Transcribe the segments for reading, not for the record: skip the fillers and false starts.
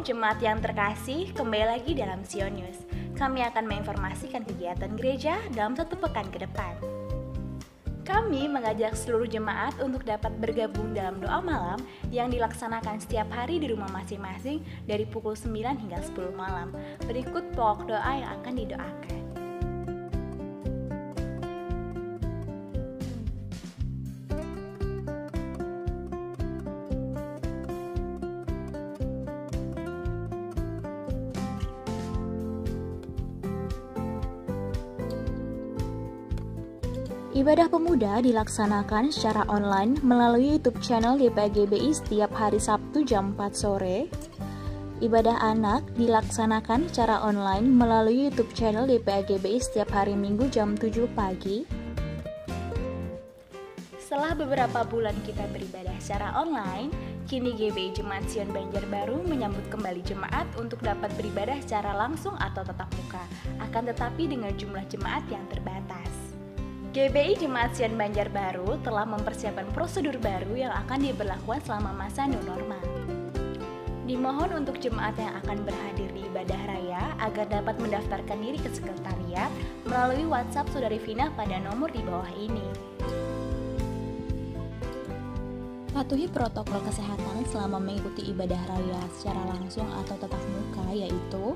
jemaat yang terkasih, kembali lagi dalam Sion News. Kami akan menginformasikan kegiatan gereja dalam satu pekan ke depan. Kami mengajak seluruh jemaat untuk dapat bergabung dalam doa malam yang dilaksanakan setiap hari di rumah masing-masing dari pukul 9 hingga 10 malam. Berikut pokok doa yang akan didoakan. Ibadah pemuda dilaksanakan secara online melalui YouTube channel GPGBI setiap hari Sabtu jam 4 sore. Ibadah anak dilaksanakan secara online melalui YouTube channel GPGBI setiap hari Minggu jam 7 pagi. Setelah beberapa bulan kita beribadah secara online, kini GBI Jemaat Sion Banjarbaru menyambut kembali jemaat untuk dapat beribadah secara langsung atau tatap muka, akan tetapi dengan jumlah jemaat yang terbatas. GBI Jemaat Sion Banjarbaru telah mempersiapkan prosedur baru yang akan diberlakukan selama masa new normal. Dimohon untuk jemaat yang akan berhadir di ibadah raya agar dapat mendaftarkan diri ke sekretariat melalui WhatsApp Saudari Vina pada nomor di bawah ini. Patuhi protokol kesehatan selama mengikuti ibadah raya secara langsung atau tatap muka, yaitu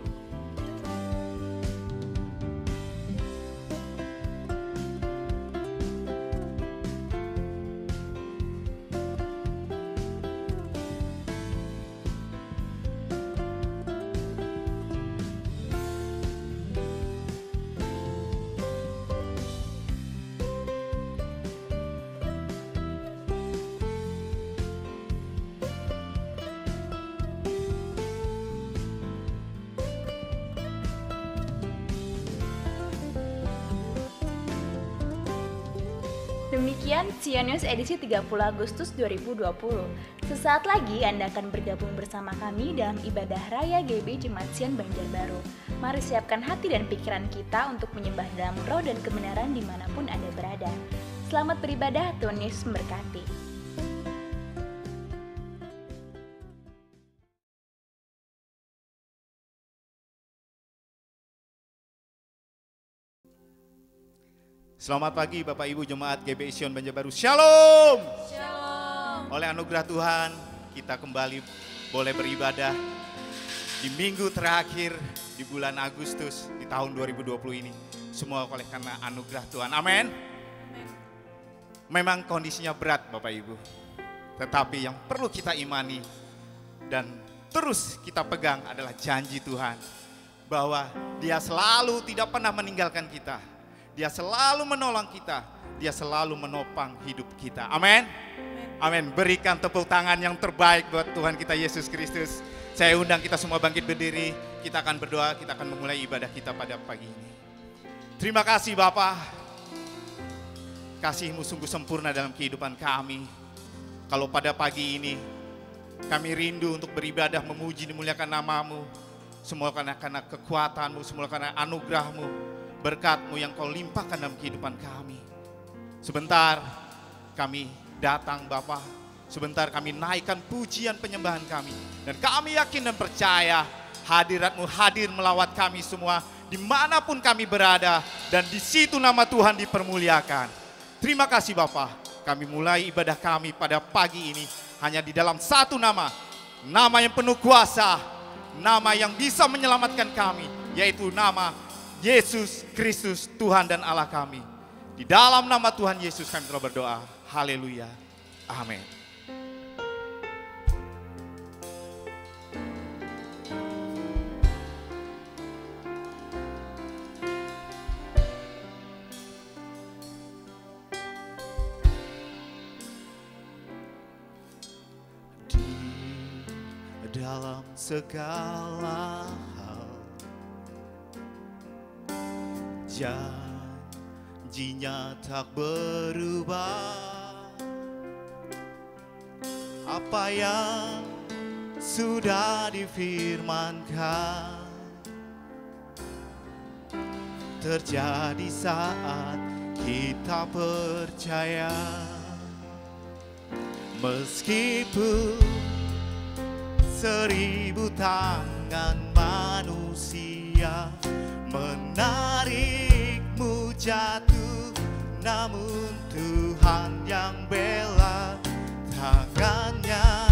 Demikian Sion News edisi 30 Agustus 2020. Sesaat lagi Anda akan bergabung bersama kami dalam ibadah raya GBI Jemaat Sion Banjarbaru. Mari siapkan hati dan pikiran kita untuk menyembah dalam roh dan kebenaran dimanapun Anda berada. Selamat beribadah, Tuhan Yesus memberkati. Selamat pagi Bapak Ibu Jemaat GBI Sion Banjarbaru. Shalom. Shalom. Oleh anugerah Tuhan, kita kembali boleh beribadah di minggu terakhir di bulan Agustus di tahun 2020 ini. Semua oleh karena anugerah Tuhan. Amin. Memang kondisinya berat Bapak Ibu. Tetapi yang perlu kita imani dan terus kita pegang adalah janji Tuhan. Bahwa Dia selalu tidak pernah meninggalkan kita. Dia selalu menolong kita. Dia selalu menopang hidup kita. Amin. Amin. Berikan tepuk tangan yang terbaik buat Tuhan kita Yesus Kristus. Saya undang kita semua bangkit berdiri. Kita akan berdoa. Kita akan memulai ibadah kita pada pagi ini. Terima kasih Bapa. Kasih-Mu sungguh sempurna dalam kehidupan kami. Kalau pada pagi ini kami rindu untuk beribadah, memuji, dimuliakan nama-Mu. Semua karena kekuatan-Mu, semua karena anugerah-Mu. Berkat-Mu yang Kau limpahkan dalam kehidupan kami. Sebentar kami datang Bapa. Sebentar kami naikkan pujian penyembahan kami. Dan kami yakin dan percaya hadirat-Mu hadir melawat kami semua. Dimanapun kami berada. Dan di situ nama Tuhan dipermuliakan. Terima kasih Bapa. Kami mulai ibadah kami pada pagi ini. Hanya di dalam satu nama. Nama yang penuh kuasa. Nama yang bisa menyelamatkan kami. Yaitu nama Yesus Kristus Tuhan dan Allah kami. Di dalam nama Tuhan Yesus kami telah berdoa. Haleluya. Amin. Di dalam segala janjinya tak berubah. Apa yang sudah difirmankan terjadi saat kita percaya. Meskipun Seribu tangan manusia menarikmu jatuh, namun Tuhan yang bela. Tangannya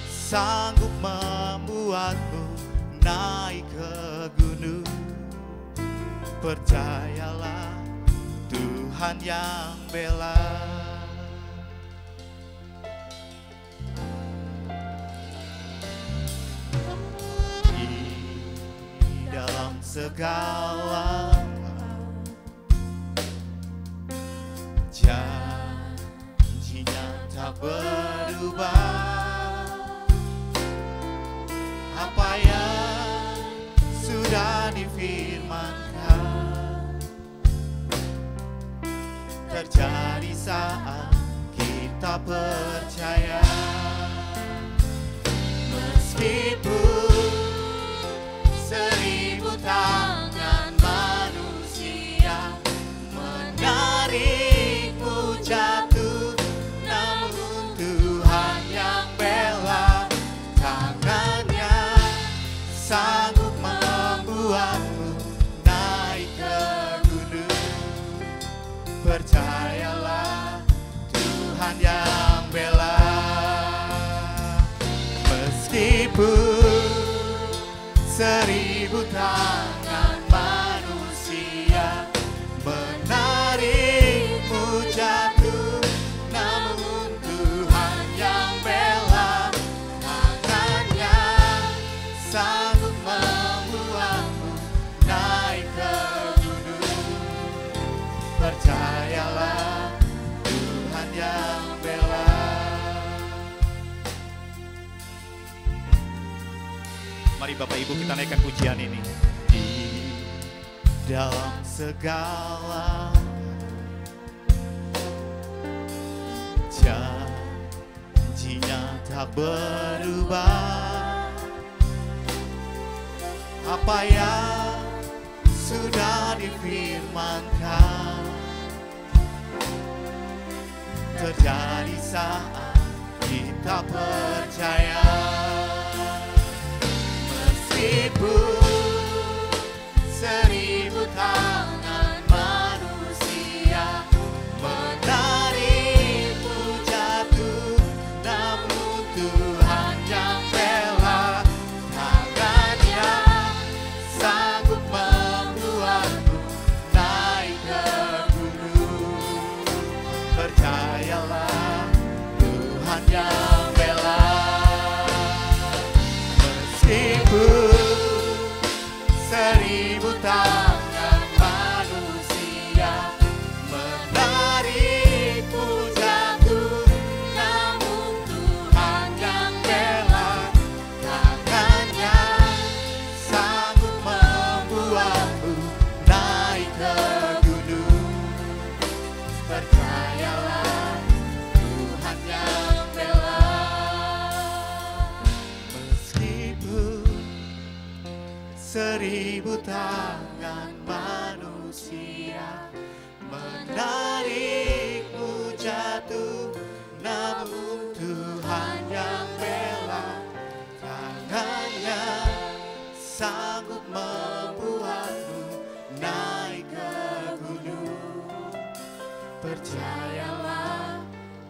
sanggup membuatmu naik ke gunung. Percayalah, Tuhan yang bela. Dalam segala janjinya tak berubah. Apa yang sudah difirmankan terjadi saat kita percaya. Meskipun seribu tangan manusia menarikmu jatuh, namun Tuhan yang bela. Tangannya sanggup membuatmu naik ke gunung. Percayalah, Tuhan yang bela. Meskipun seribu tangan manusia menarikmu jatuh, namun Tuhan yang bela. Tangannya sanggup membuatmu naik ke gunung. Percayalah, Tuhan yang bela. Mari Bapak Ibu kita naikkan pujian ini. Di dalam segala janjinya tak berubah. Apa yang sudah difirmankan terjadi saat kita percaya. Meskipun seribu tangan manusia menarikmu jatuh, namun Tuhan yang bela. Tangannya sanggup membuatmu naik ke gunung. Percayalah, Tuhan yang bela. Meskipun seribu tangan manusia menarikmu jatuh, namun Tuhan yang bela. Tangannya sanggup membuatmu naik ke gunung. Percayalah, Tuhan yang bela. Seribu tangan manusia menarikmu jatuh, namun Tuhan yang bela. Tangannya sanggup membuatmu naik ke gunung. Percayalah,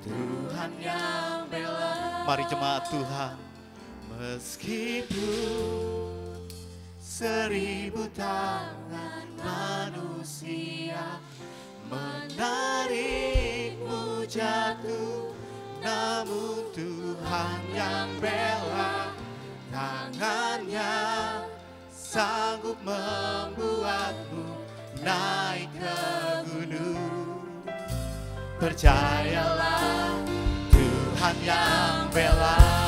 Tuhan yang bela. Mari jemaat Tuhan. Meskipun seribu tangan manusia menarikmu jatuh, namun Tuhan yang bela. Tangannya sanggup membuatmu naik ke gunung. Percayalah, Tuhan yang bela.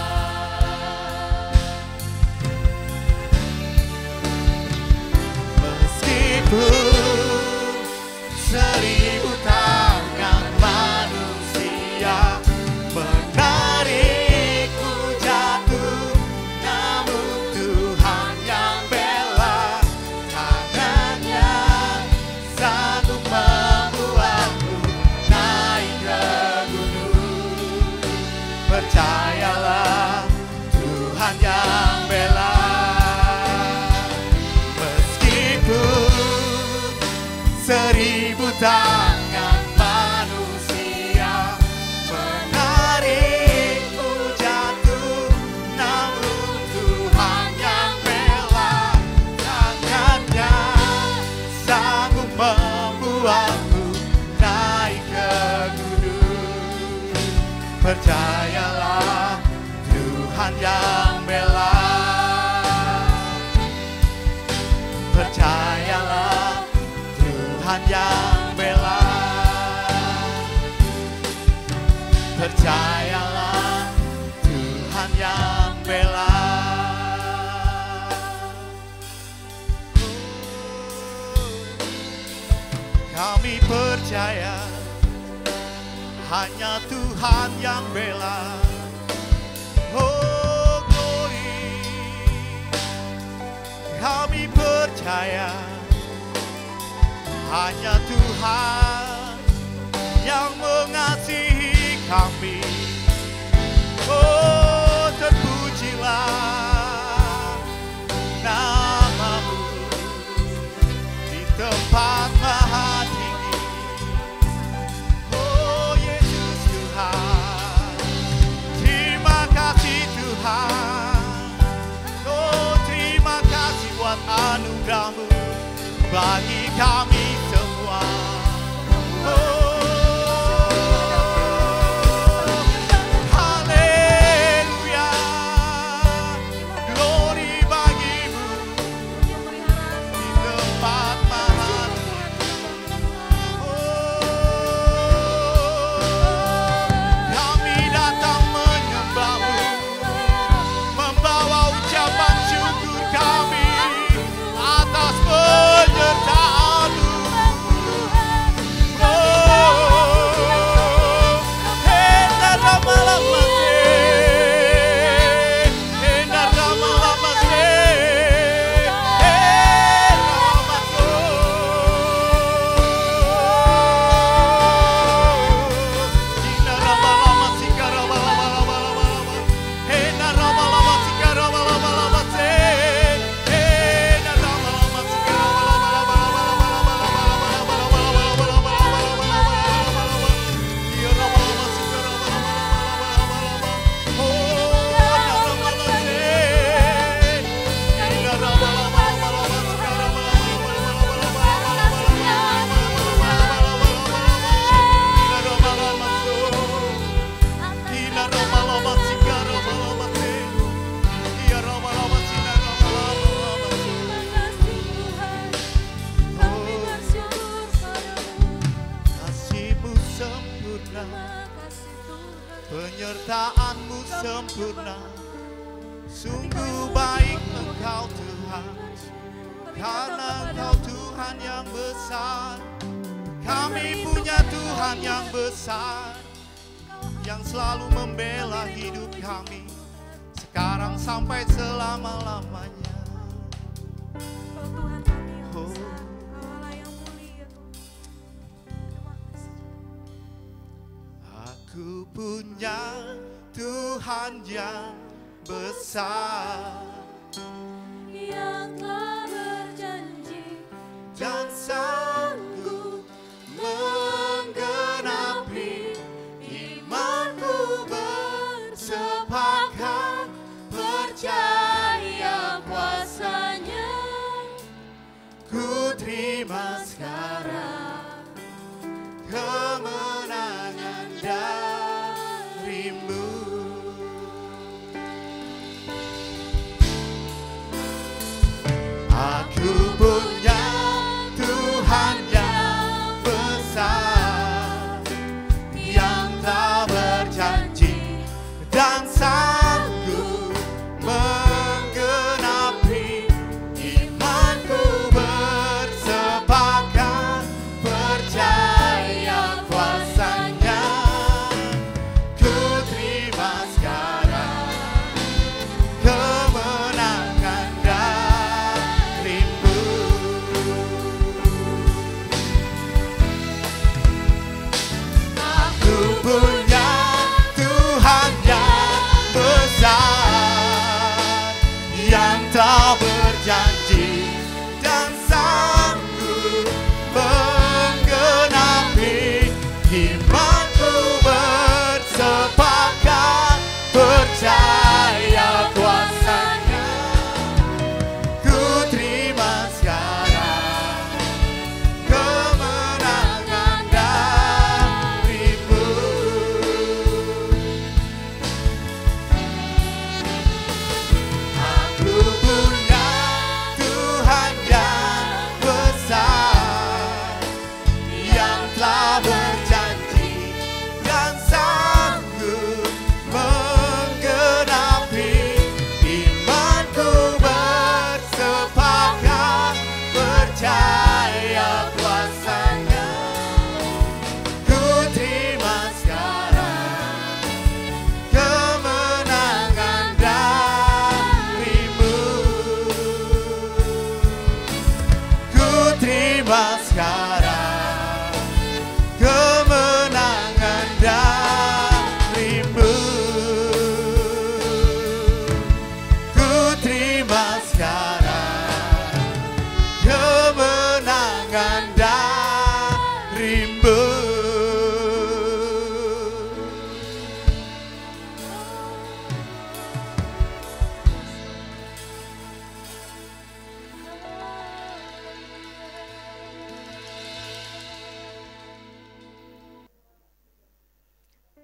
Seribu tangan manusia menarikku jatuh, namun Tuhan yang bela. Tangannya sanggup membuatku naik ke gunung. Percayalah, Percayalah Tuhan yang bela. Percayalah Tuhan yang bela. Percayalah Tuhan yang bela. Kami percaya hanya Tuhan yang bela. Oh glory. Kami percaya hanya Tuhan yang mengasihi kami. Oh terpujilah nama-Mu di tempat maha tinggi. Oh Yesus Tuhan, terima kasih Tuhan. Oh terima kasih buat anugerah-Mu bagi kami semua. Oh haleluya, glory bagi-Mu di tempat maha tinggi. Kami datang menyembah-Mu, membawa ucapan syukur kami atas penyertaan-Mu. Penyertaan-Mu sempurna, sungguh baik Engkau Tuhan, karena Engkau Tuhan yang besar. Kami punya Tuhan yang besar, yang selalu membela hidup kami, sekarang sampai selama-lamanya. Tuhan kami yang besar, Kau Allah yang mulia. Terima kasih. Aku punya Tuhan yang besar, Yang telah berjanji dan sanggup menggenapi imanku, bersepakat percaya kuasa-Nya. Ku terima sekarang kemenangan dari-Mu. Aku punya Tuhan yang besar, yang tak berjanji dan sanggup menggenapi imanku, bersepakat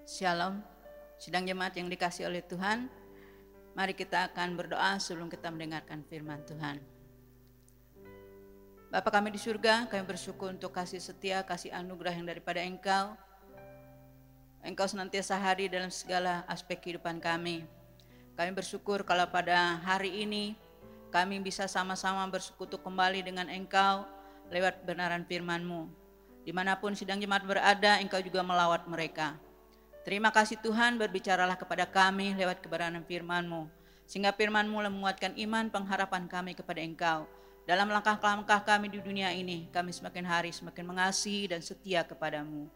Shalom, sidang jemaat yang dikasihi oleh Tuhan. Mari kita akan berdoa sebelum kita mendengarkan firman Tuhan. Bapa kami di surga, kami bersyukur untuk kasih setia, kasih anugerah yang daripada Engkau. Engkau senantiasa hadir dalam segala aspek kehidupan kami. Kami bersyukur kalau pada hari ini kami bisa sama-sama bersekutu kembali dengan Engkau lewat kebenaran firman-Mu. Dimanapun sidang jemaat berada, Engkau juga melawat mereka. Terima kasih Tuhan, berbicaralah kepada kami lewat kebenaran firman-Mu, sehingga firman-Mu menguatkan iman pengharapan kami kepada Engkau. Dalam langkah-langkah kami di dunia ini, kami semakin hari semakin mengasihi dan setia kepadamu.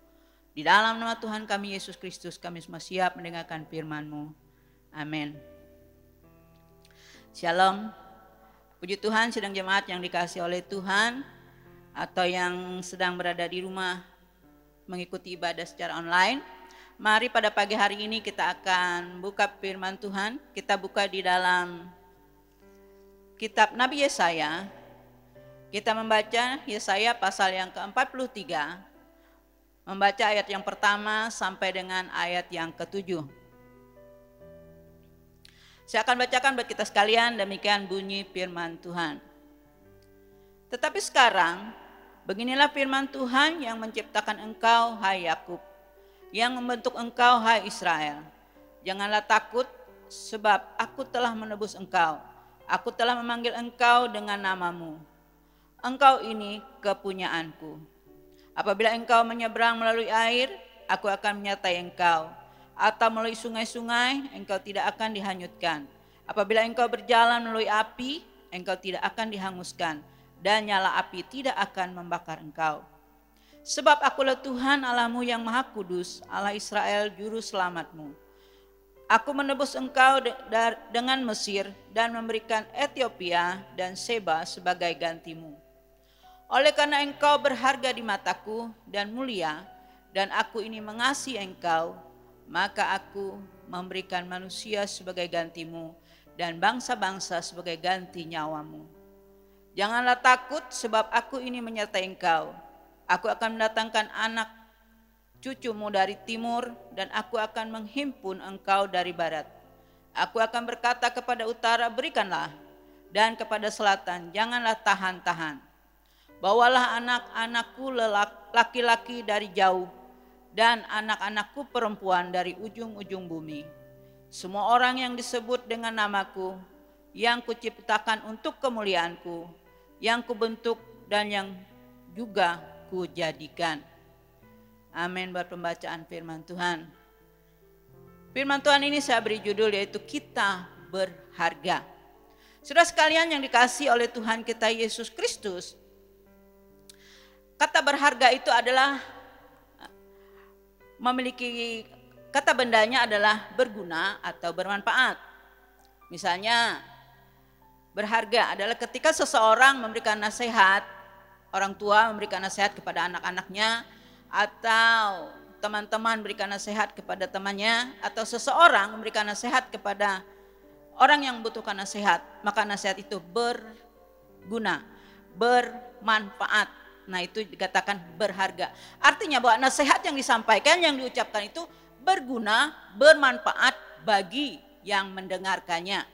Di dalam nama Tuhan kami Yesus Kristus, kami semua siap mendengarkan firman-Mu. Amin. Shalom. Puji Tuhan, sidang jemaat yang dikasihi oleh Tuhan, atau yang sedang berada di rumah mengikuti ibadah secara online. Mari pada pagi hari ini kita akan buka firman Tuhan. Kita buka di dalam kitab Nabi Yesaya. Kita membaca Yesaya pasal yang ke-43. Membaca ayat yang pertama sampai dengan ayat yang ke-7. Saya akan bacakan buat kita sekalian, demikian bunyi firman Tuhan. Tetapi sekarang, beginilah firman Tuhan yang menciptakan engkau, hai Yakub, yang membentuk engkau, hai Israel. Janganlah takut, sebab aku telah menebus engkau. Aku telah memanggil engkau dengan namamu. Engkau ini kepunyaanku. Apabila engkau menyeberang melalui air, aku akan menyertai engkau. Atau melalui sungai-sungai, engkau tidak akan dihanyutkan. Apabila engkau berjalan melalui api, engkau tidak akan dihanguskan. Dan nyala api tidak akan membakar engkau. Sebab akulah Tuhan Allahmu yang Maha Kudus, Allah Israel Juru Selamatmu. Aku menebus engkau dengan Mesir dan memberikan Ethiopia dan Seba sebagai gantimu. Oleh karena engkau berharga di mataku dan mulia, dan aku ini mengasihi engkau, maka aku memberikan manusia sebagai gantimu dan bangsa-bangsa sebagai ganti nyawamu. Janganlah takut, sebab aku ini menyertai engkau. Aku akan mendatangkan anak cucumu dari timur, dan aku akan menghimpun engkau dari barat. Aku akan berkata kepada utara, berikanlah, dan kepada selatan, janganlah tahan-tahan. Bawalah anak-anakku laki-laki dari jauh, dan anak-anakku perempuan dari ujung-ujung bumi. Semua orang yang disebut dengan namaku, yang kuciptakan untuk kemuliaanku, yang kubentuk dan yang juga kujadikan. Amin. Buat pembacaan firman Tuhan. Firman Tuhan ini saya beri judul yaitu kita berharga. Saudara sekalian yang dikasihi oleh Tuhan kita Yesus Kristus, kata berharga itu adalah memiliki, kata bendanya adalah berguna atau bermanfaat. Misalnya berharga adalah ketika seseorang memberikan nasihat, orang tua memberikan nasihat kepada anak-anaknya, atau teman-teman memberikan nasihat kepada temannya, atau seseorang memberikan nasihat kepada orang yang membutuhkan nasihat, maka nasihat itu berguna, bermanfaat. Nah, itu dikatakan berharga. Artinya bahwa nasihat yang disampaikan, yang diucapkan itu berguna, bermanfaat bagi yang mendengarkannya.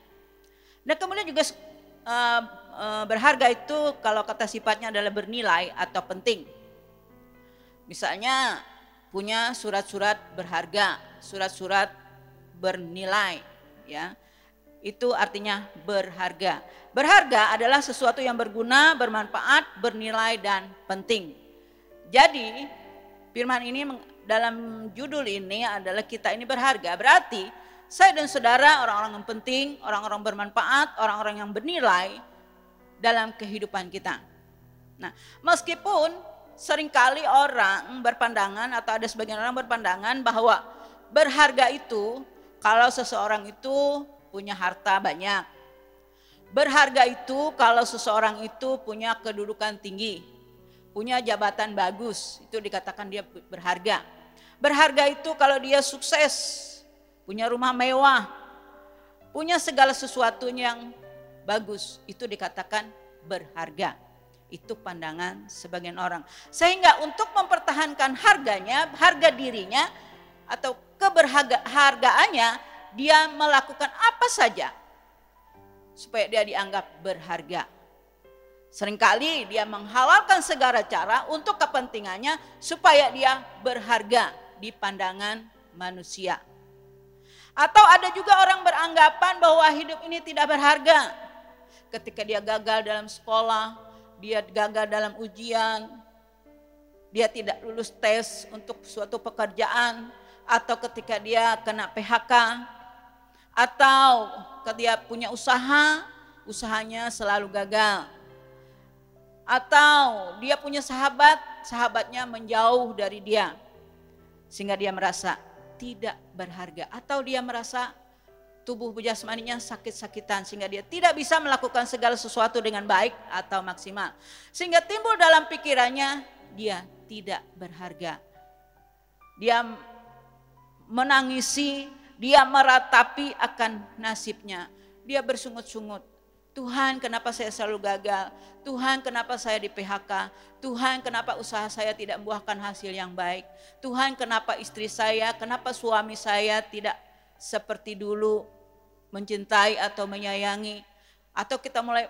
Dan kemudian juga berharga itu kalau kata sifatnya adalah bernilai atau penting. Misalnya punya surat-surat berharga, surat-surat bernilai, ya. Itu artinya berharga. Berharga adalah sesuatu yang berguna, bermanfaat, bernilai dan penting. Jadi firman ini dalam judul ini adalah kita ini berharga. Berarti saya dan saudara orang-orang yang penting, orang-orang bermanfaat, orang-orang yang bernilai dalam kehidupan kita. Nah, meskipun seringkali orang berpandangan atau ada sebagian orang berpandangan bahwa berharga itu kalau seseorang itu punya harta banyak. Berharga itu kalau seseorang itu punya kedudukan tinggi, punya jabatan bagus, itu dikatakan dia berharga. Berharga itu kalau dia sukses, punya rumah mewah, punya segala sesuatu yang bagus, itu dikatakan berharga. Itu pandangan sebagian orang. Sehingga untuk mempertahankan harganya, harga dirinya, atau keberhargaannya, dia melakukan apa saja supaya dia dianggap berharga. Seringkali dia menghalalkan segala cara untuk kepentingannya supaya dia berharga di pandangan manusia. Atau ada juga orang beranggapan bahwa hidup ini tidak berharga. Ketika dia gagal dalam sekolah, dia gagal dalam ujian, dia tidak lulus tes untuk suatu pekerjaan, atau ketika dia kena PHK, atau ketika dia punya usaha, usahanya selalu gagal. Atau dia punya sahabat, sahabatnya menjauh dari dia, sehingga dia merasa tidak berharga. Atau dia merasa tubuh jasmaninya sakit-sakitan, sehingga dia tidak bisa melakukan segala sesuatu dengan baik atau maksimal. Sehingga timbul dalam pikirannya, dia tidak berharga. Dia menangisi, dia meratapi akan nasibnya. Dia bersungut-sungut. Tuhan, kenapa saya selalu gagal? Tuhan, kenapa saya di PHK? Tuhan, kenapa usaha saya tidak membuahkan hasil yang baik? Tuhan, kenapa istri saya, kenapa suami saya tidak seperti dulu mencintai atau menyayangi? Atau kita mulai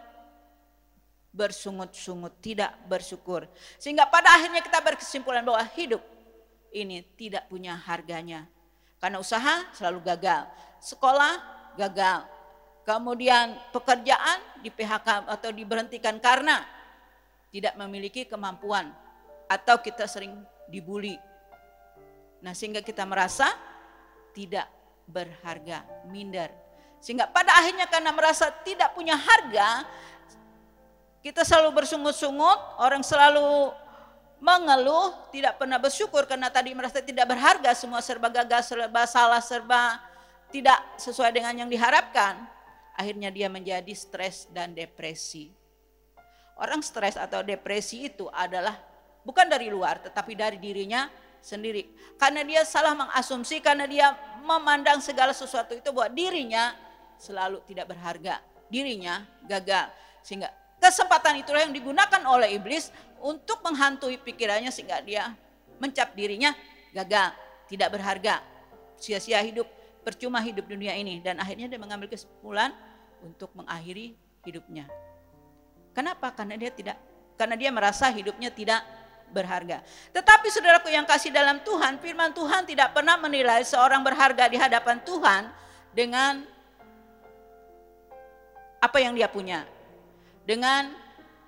bersungut-sungut, tidak bersyukur. Sehingga pada akhirnya kita berkesimpulan bahwa hidup ini tidak punya harganya. Karena usaha selalu gagal, sekolah gagal. Kemudian pekerjaan di PHK atau diberhentikan karena tidak memiliki kemampuan, atau kita sering dibully. Nah, sehingga kita merasa tidak berharga, minder. Sehingga pada akhirnya karena merasa tidak punya harga, kita selalu bersungut-sungut, orang selalu mengeluh, tidak pernah bersyukur karena tadi merasa tidak berharga, semua serba gagal, serba salah, serba tidak sesuai dengan yang diharapkan. Akhirnya dia menjadi stres dan depresi. Orang stres atau depresi itu adalah bukan dari luar, tetapi dari dirinya sendiri. Karena dia salah mengasumsi, karena dia memandang segala sesuatu itu bahwa dirinya selalu tidak berharga, dirinya gagal. Sehingga kesempatan itulah yang digunakan oleh iblis untuk menghantui pikirannya, sehingga dia mencap dirinya gagal, tidak berharga, sia-sia hidup, percuma hidup dunia ini. Dan akhirnya dia mengambil kesimpulan untuk mengakhiri hidupnya. Kenapa? Karena dia merasa hidupnya tidak berharga. Tetapi saudaraku yang kasih dalam Tuhan, firman Tuhan tidak pernah menilai seorang berharga di hadapan Tuhan dengan apa yang dia punya, dengan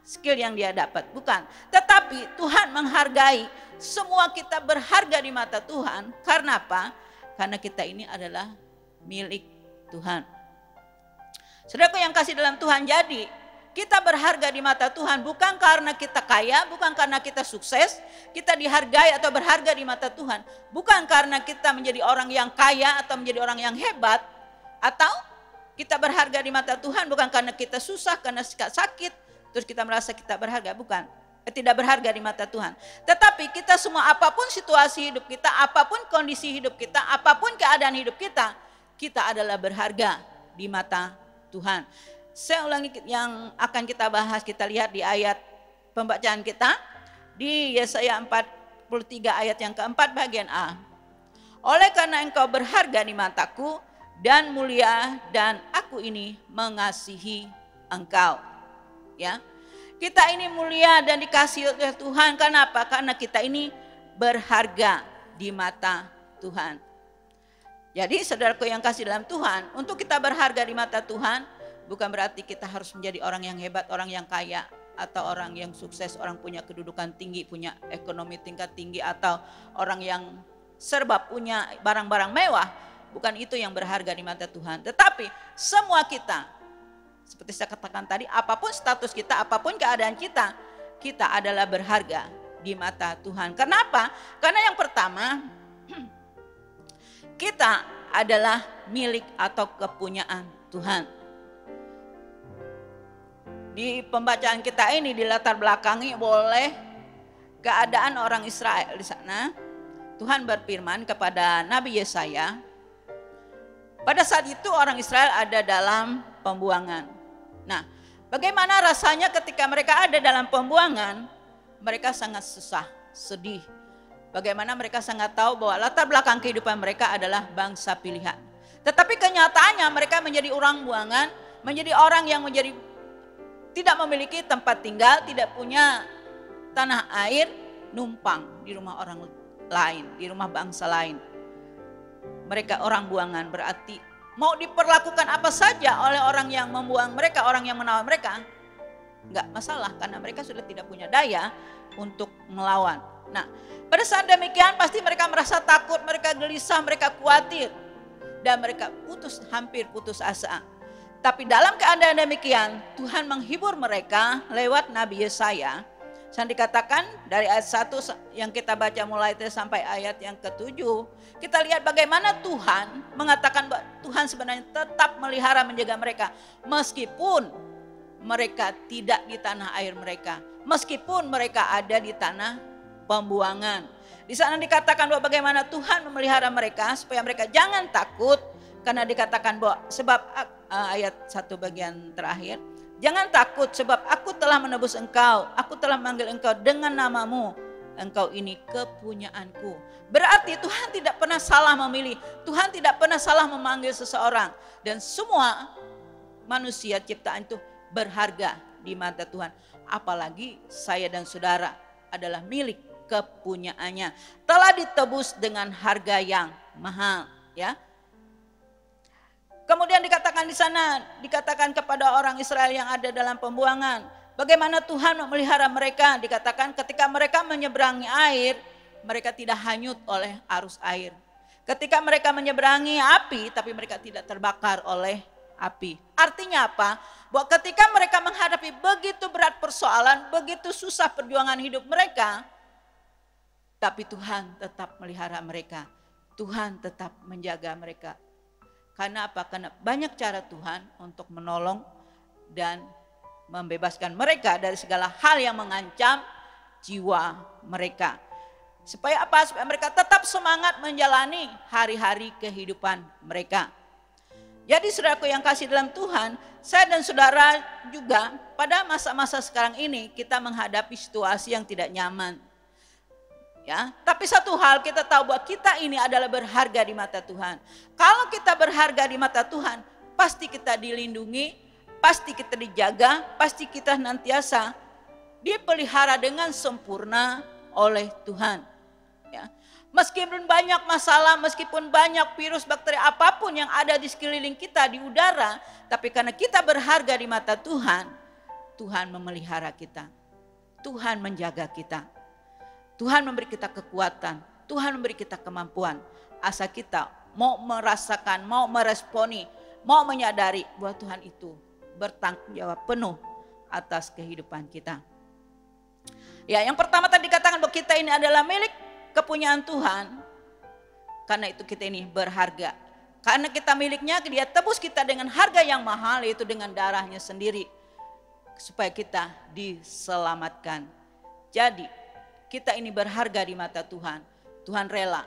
skill yang dia dapat, bukan. Tetapi Tuhan menghargai semua kita berharga di mata Tuhan. Karena apa? Karena kita ini adalah milik Tuhan. Saudaraku yang kasih dalam Tuhan, jadi kita berharga di mata Tuhan bukan karena kita kaya, bukan karena kita sukses, kita dihargai atau berharga di mata Tuhan. Bukan karena kita menjadi orang yang kaya atau menjadi orang yang hebat, atau kita berharga di mata Tuhan bukan karena kita susah, karena sakit, terus kita merasa kita berharga, bukan. Tidak berharga di mata Tuhan. Tetapi kita semua, apapun situasi hidup kita, apapun kondisi hidup kita, apapun keadaan hidup kita, kita adalah berharga di mata Tuhan. Saya ulangi yang akan kita bahas, kita lihat di ayat pembacaan kita di Yesaya 43 ayat yang keempat bagian A. Oleh karena engkau berharga di mataku dan mulia, dan aku ini mengasihi engkau. Ya, kita ini mulia dan dikasihi oleh Tuhan. Kenapa? Karena kita ini berharga di mata Tuhan. Jadi saudaraku yang kasih dalam Tuhan, untuk kita berharga di mata Tuhan bukan berarti kita harus menjadi orang yang hebat, orang yang kaya, atau orang yang sukses, orang punya kedudukan tinggi, punya ekonomi tingkat tinggi, atau orang yang serba punya barang-barang mewah. Bukan itu yang berharga di mata Tuhan. Tetapi semua kita, seperti saya katakan tadi, apapun status kita, apapun keadaan kita, kita adalah berharga di mata Tuhan. Kenapa? Karena yang pertama, kita adalah milik atau kepunyaan Tuhan. Di pembacaan kita ini dilatar belakangi oleh keadaan orang Israel di sana. Tuhan berfirman kepada Nabi Yesaya, pada saat itu orang Israel ada dalam pembuangan. Nah, bagaimana rasanya ketika mereka ada dalam pembuangan? Mereka sangat susah, sedih. Bagaimana mereka sangat tahu bahwa latar belakang kehidupan mereka adalah bangsa pilihan. Tetapi kenyataannya mereka menjadi orang buangan, menjadi orang yang tidak memiliki tempat tinggal, tidak punya tanah air, numpang di rumah orang lain, di rumah bangsa lain. Mereka orang buangan, berarti mau diperlakukan apa saja oleh orang yang membuang mereka, orang yang menawar mereka, enggak masalah karena mereka sudah tidak punya daya untuk melawan. Nah, pada saat demikian pasti mereka merasa takut, mereka gelisah, mereka khawatir, dan mereka hampir putus asa. Tapi dalam keadaan demikian, Tuhan menghibur mereka lewat Nabi Yesaya. Yang dikatakan dari ayat 1 yang kita baca mulai sampai ayat yang ke-7, kita lihat bagaimana Tuhan mengatakan bahwa Tuhan sebenarnya tetap melihara menjaga mereka. Meskipun mereka tidak di tanah air mereka, meskipun mereka ada di tanah pembuangan. Di sana dikatakan bahwa bagaimana Tuhan memelihara mereka supaya mereka jangan takut, karena dikatakan bahwa sebab ayat 1 bagian terakhir, jangan takut sebab aku telah menebus engkau, aku telah memanggil engkau dengan namamu, engkau ini kepunyaanku. Berarti Tuhan tidak pernah salah memilih, Tuhan tidak pernah salah memanggil seseorang, dan semua manusia ciptaan itu berharga di mata Tuhan. Apalagi saya dan saudara adalah milik kepunyaannya, telah ditebus dengan harga yang mahal, ya. Kemudian dikatakan di sana, dikatakan kepada orang Israel yang ada dalam pembuangan, bagaimana Tuhan memelihara mereka. Dikatakan ketika mereka menyeberangi air, mereka tidak hanyut oleh arus air. Ketika mereka menyeberangi api, tapi mereka tidak terbakar oleh api. Artinya apa? Bahwa ketika mereka menghadapi begitu berat persoalan, begitu susah perjuangan hidup mereka, tapi Tuhan tetap melihara mereka. Tuhan tetap menjaga mereka. Karena apa? Karena banyak cara Tuhan untuk menolong dan membebaskan mereka dari segala hal yang mengancam jiwa mereka. Supaya apa? Supaya mereka tetap semangat menjalani hari-hari kehidupan mereka. Jadi saudaraku yang kasih dalam Tuhan, saya dan saudara juga pada masa-masa sekarang ini kita menghadapi situasi yang tidak nyaman. Ya, tapi satu hal kita tahu bahwa kita ini adalah berharga di mata Tuhan. Kalau kita berharga di mata Tuhan, pasti kita dilindungi, pasti kita dijaga, pasti kita nantiasa dipelihara dengan sempurna oleh Tuhan. Ya. Meskipun banyak masalah, meskipun banyak virus, bakteri, apapun yang ada di sekeliling kita di udara, tapi karena kita berharga di mata Tuhan, Tuhan memelihara kita. Tuhan menjaga kita. Tuhan memberi kita kekuatan, Tuhan memberi kita kemampuan. Asal kita mau merasakan, mau meresponi, mau menyadari bahwa Tuhan itu bertanggung jawab penuh atas kehidupan kita. Ya, yang pertama tadi dikatakan bahwa kita ini adalah milik kepunyaan Tuhan. Karena itu kita ini berharga. Karena kita miliknya, Dia tebus kita dengan harga yang mahal, yaitu dengan darahnya sendiri. Supaya kita diselamatkan. Jadi kita ini berharga di mata Tuhan. Tuhan rela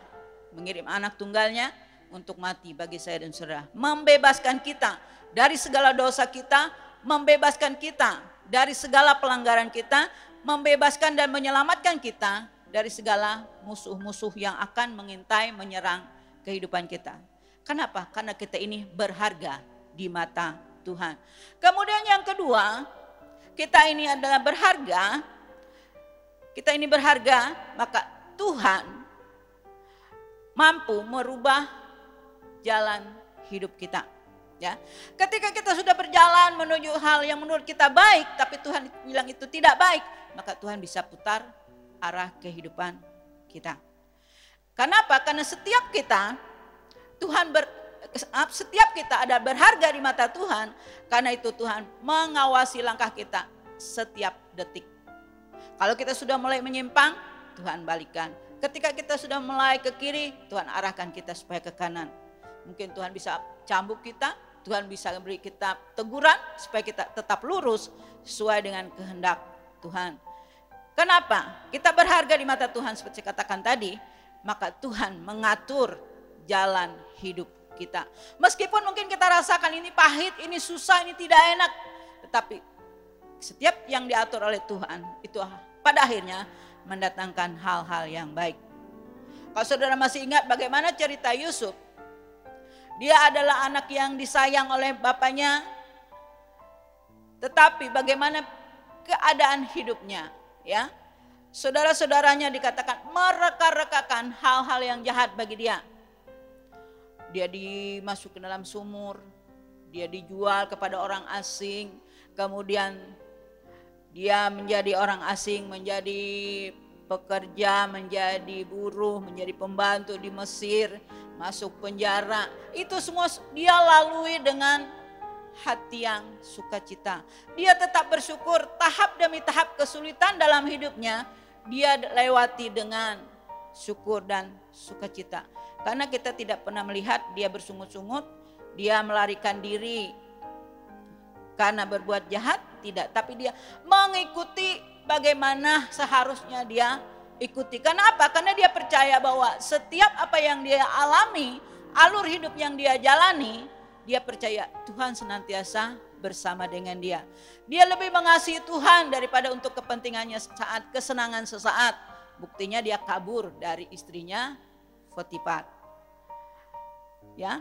mengirim anak tunggalnya untuk mati bagi saya dan saudara. Membebaskan kita dari segala dosa kita, membebaskan kita dari segala pelanggaran kita, membebaskan dan menyelamatkan kita dari segala musuh-musuh yang akan mengintai, menyerang kehidupan kita. Kenapa? Karena kita ini berharga di mata Tuhan. Kemudian yang kedua, kita ini adalah berharga. Kita ini berharga, maka Tuhan mampu merubah jalan hidup kita. Ya, ketika kita sudah berjalan menuju hal yang menurut kita baik, tapi Tuhan bilang itu tidak baik, maka Tuhan bisa putar arah kehidupan kita. Kenapa? Karena setiap kita ada berharga di mata Tuhan. Karena itu Tuhan mengawasi langkah kita setiap detik. Kalau kita sudah mulai menyimpang, Tuhan balikan. Ketika kita sudah mulai ke kiri, Tuhan arahkan kita supaya ke kanan. Mungkin Tuhan bisa cambuk kita, Tuhan bisa beri kita teguran supaya kita tetap lurus sesuai dengan kehendak Tuhan. Kenapa? Kita berharga di mata Tuhan seperti saya katakan tadi, maka Tuhan mengatur jalan hidup kita. Meskipun mungkin kita rasakan ini pahit, ini susah, ini tidak enak, tetapi setiap yang diatur oleh Tuhan itu pada akhirnya mendatangkan hal-hal yang baik. Kalau saudara masih ingat bagaimana cerita Yusuf, dia adalah anak yang disayang oleh bapaknya, tetapi bagaimana keadaan hidupnya, ya. Saudara-saudaranya dikatakan mereka-rekakan hal-hal yang jahat bagi dia. Dia dimasuk ke dalam sumur, dia dijual kepada orang asing, kemudian dia menjadi orang asing, menjadi pekerja, menjadi buruh, menjadi pembantu di Mesir, masuk penjara. Itu semua dia lalui dengan hati yang sukacita. Dia tetap bersyukur, tahap demi tahap kesulitan dalam hidupnya dia lewati dengan syukur dan sukacita. Karena kita tidak pernah melihat dia bersungut-sungut, dia melarikan diri karena berbuat jahat, tidak. Tapi dia mengikuti bagaimana seharusnya dia ikuti. Karena apa? Karena dia percaya bahwa setiap apa yang dia alami, alur hidup yang dia jalani, dia percaya Tuhan senantiasa bersama dengan dia. Dia lebih mengasihi Tuhan daripada untuk kepentingannya saat kesenangan sesaat. Buktinya dia kabur dari istrinya Potifar. Ya.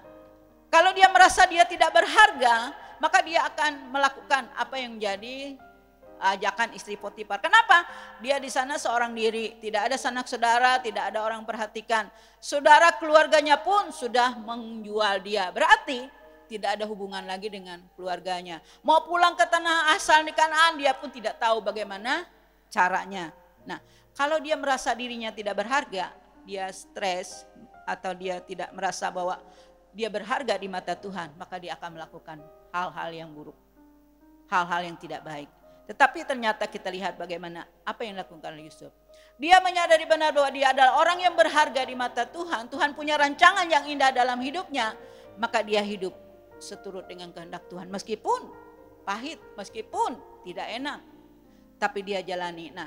Kalau dia merasa dia tidak berharga, maka dia akan melakukan apa yang menjadi ajakan istri Potifar. Kenapa? Dia di sana seorang diri, tidak ada sanak saudara, tidak ada orang perhatikan. Saudara keluarganya pun sudah menjual dia. Berarti tidak ada hubungan lagi dengan keluarganya. Mau pulang ke tanah asal di Kanaan, dia pun tidak tahu bagaimana caranya. Nah, kalau dia merasa dirinya tidak berharga, dia stres atau dia tidak merasa bahwa dia berharga di mata Tuhan, maka dia akan melakukan hal-hal yang buruk, hal-hal yang tidak baik. Tetapi ternyata kita lihat bagaimana apa yang dilakukan oleh Yusuf. Dia menyadari benar bahwa dia adalah orang yang berharga di mata Tuhan. Tuhan punya rancangan yang indah dalam hidupnya, maka dia hidup seturut dengan kehendak Tuhan. Meskipun pahit, meskipun tidak enak, tapi dia jalani. Nah,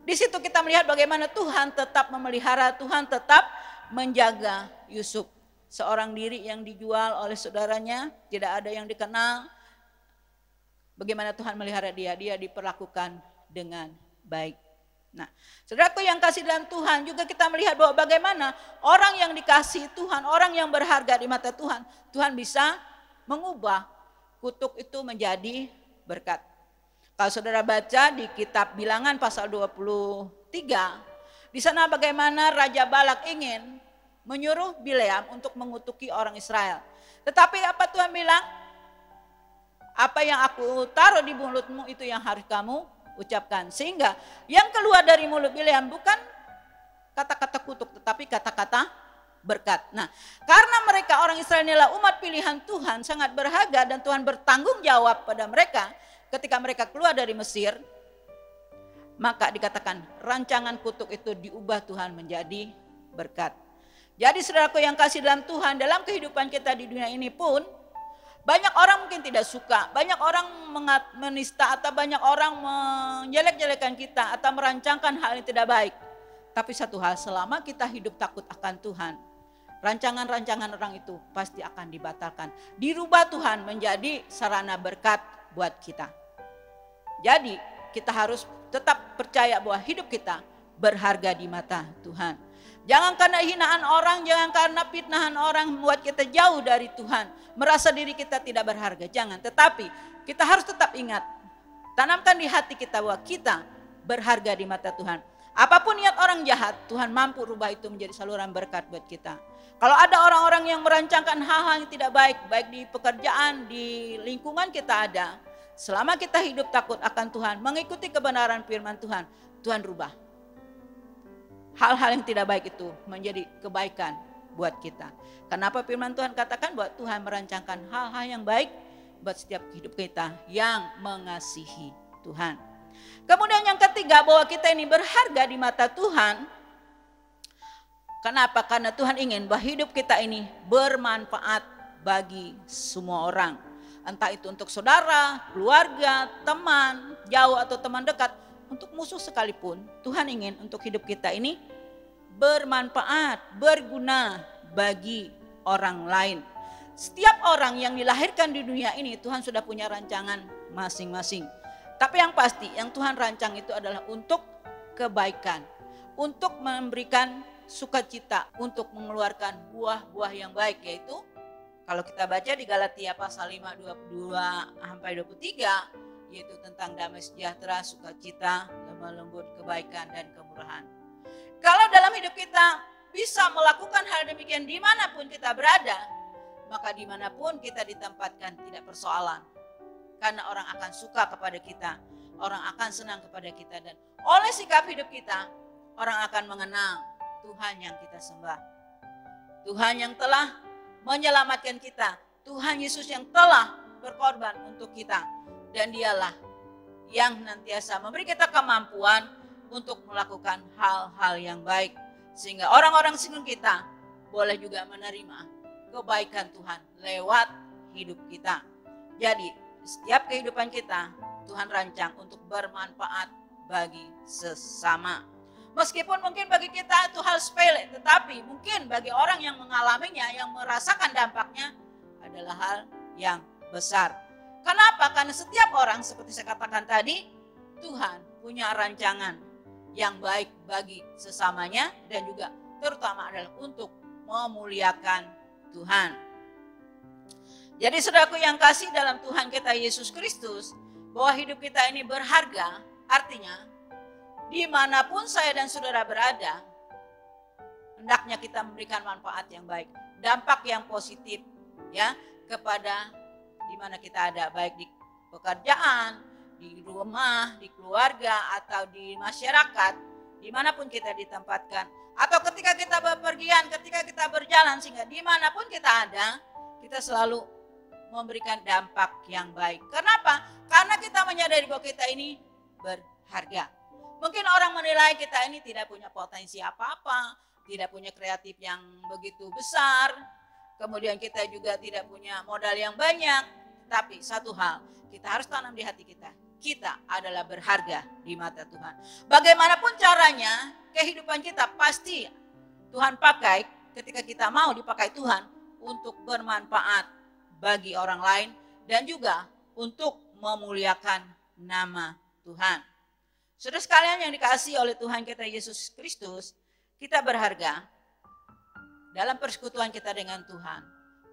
di situ kita melihat bagaimana Tuhan tetap memelihara, Tuhan tetap menjaga Yusuf. Seorang diri yang dijual oleh saudaranya, tidak ada yang dikenal. Bagaimana Tuhan melihara dia, dia diperlakukan dengan baik. Nah, saudaraku yang kasih dalam Tuhan, juga kita melihat bahwa bagaimana orang yang dikasihi Tuhan, orang yang berharga di mata Tuhan, Tuhan bisa mengubah kutuk itu menjadi berkat. Kalau saudara baca di kitab Bilangan pasal 23, di sana bagaimana Raja Balak ingin menyuruh Bileam untuk mengutuki orang Israel. Tetapi apa Tuhan bilang? Apa yang aku taruh di mulutmu itu yang harus kamu ucapkan. Sehingga yang keluar dari mulut Bileam bukan kata-kata kutuk, tetapi kata-kata berkat. Nah, karena mereka orang Israel inilah umat pilihan Tuhan, sangat berharga dan Tuhan bertanggung jawab pada mereka ketika mereka keluar dari Mesir, maka dikatakan rancangan kutuk itu diubah Tuhan menjadi berkat. Jadi saudaraku yang kasih dalam Tuhan, dalam kehidupan kita di dunia ini pun banyak orang mungkin tidak suka, banyak orang menista atau banyak orang menjelek-jelekan kita atau merancangkan hal yang tidak baik. Tapi satu hal, selama kita hidup takut akan Tuhan, rancangan-rancangan orang itu pasti akan dibatalkan. Dirubah Tuhan menjadi sarana berkat buat kita. Jadi kita harus tetap percaya bahwa hidup kita berharga di mata Tuhan. Jangan karena hinaan orang, jangan karena fitnahan orang membuat kita jauh dari Tuhan. Merasa diri kita tidak berharga, jangan. Tetapi kita harus tetap ingat, tanamkan di hati kita bahwa kita berharga di mata Tuhan. Apapun niat orang jahat, Tuhan mampu rubah itu menjadi saluran berkat buat kita. Kalau ada orang-orang yang merancangkan hal-hal yang tidak baik, baik di pekerjaan, di lingkungan kita ada, selama kita hidup takut akan Tuhan, mengikuti kebenaran firman Tuhan, Tuhan rubah. Hal-hal yang tidak baik itu menjadi kebaikan buat kita. Kenapa firman Tuhan katakan bahwa Tuhan merancangkan hal-hal yang baik buat setiap hidup kita yang mengasihi Tuhan. Kemudian yang ketiga, bahwa kita ini berharga di mata Tuhan. Kenapa? Karena Tuhan ingin bahwa hidup kita ini bermanfaat bagi semua orang. Entah itu untuk saudara, keluarga, teman, jauh atau teman dekat. Untuk musuh sekalipun, Tuhan ingin untuk hidup kita ini bermanfaat, berguna bagi orang lain. Setiap orang yang dilahirkan di dunia ini, Tuhan sudah punya rancangan masing-masing. Tapi yang pasti, yang Tuhan rancang itu adalah untuk kebaikan, untuk memberikan sukacita untuk mengeluarkan buah-buah yang baik, yaitu kalau kita baca di Galatia pasal 5, 22-23, yaitu tentang damai sejahtera, sukacita, lemah lembut, kebaikan, dan kemurahan. Kalau dalam hidup kita bisa melakukan hal demikian dimanapun kita berada, maka dimanapun kita ditempatkan tidak persoalan. Karena orang akan suka kepada kita, orang akan senang kepada kita, dan oleh sikap hidup kita, orang akan mengenal Tuhan yang kita sembah. Tuhan yang telah menyelamatkan kita, Tuhan Yesus yang telah berkorban untuk kita, dan dialah yang nantiasa memberi kita kemampuan untuk melakukan hal-hal yang baik, sehingga orang-orang sekeliling kita boleh juga menerima kebaikan Tuhan lewat hidup kita. Jadi setiap kehidupan kita Tuhan rancang untuk bermanfaat bagi sesama. Meskipun mungkin bagi kita itu hal sepele, tetapi mungkin bagi orang yang mengalaminya, yang merasakan dampaknya adalah hal yang besar. Kenapa? Karena setiap orang, seperti saya katakan tadi, Tuhan punya rancangan yang baik bagi sesamanya, dan juga terutama adalah untuk memuliakan Tuhan. Jadi saudaraku yang kasih dalam Tuhan kita Yesus Kristus, bahwa hidup kita ini berharga, artinya dimanapun saya dan saudara berada, hendaknya kita memberikan manfaat yang baik, dampak yang positif ya kepada dimana kita ada, baik di pekerjaan, di rumah, di keluarga, atau di masyarakat, dimanapun kita ditempatkan, atau ketika kita bepergian, ketika kita berjalan, sehingga dimanapun kita ada, kita selalu memberikan dampak yang baik. Kenapa? Karena kita menyadari bahwa kita ini berharga. Mungkin orang menilai kita ini tidak punya potensi apa-apa, tidak punya kreatif yang begitu besar, kemudian kita juga tidak punya modal yang banyak. Tapi satu hal, kita harus tanam di hati kita, kita adalah berharga di mata Tuhan. Bagaimanapun caranya, kehidupan kita pasti Tuhan pakai ketika kita mau dipakai Tuhan untuk bermanfaat bagi orang lain dan juga untuk memuliakan nama Tuhan. Saudara sekalian yang dikasihi oleh Tuhan kita Yesus Kristus, kita berharga dalam persekutuan kita dengan Tuhan.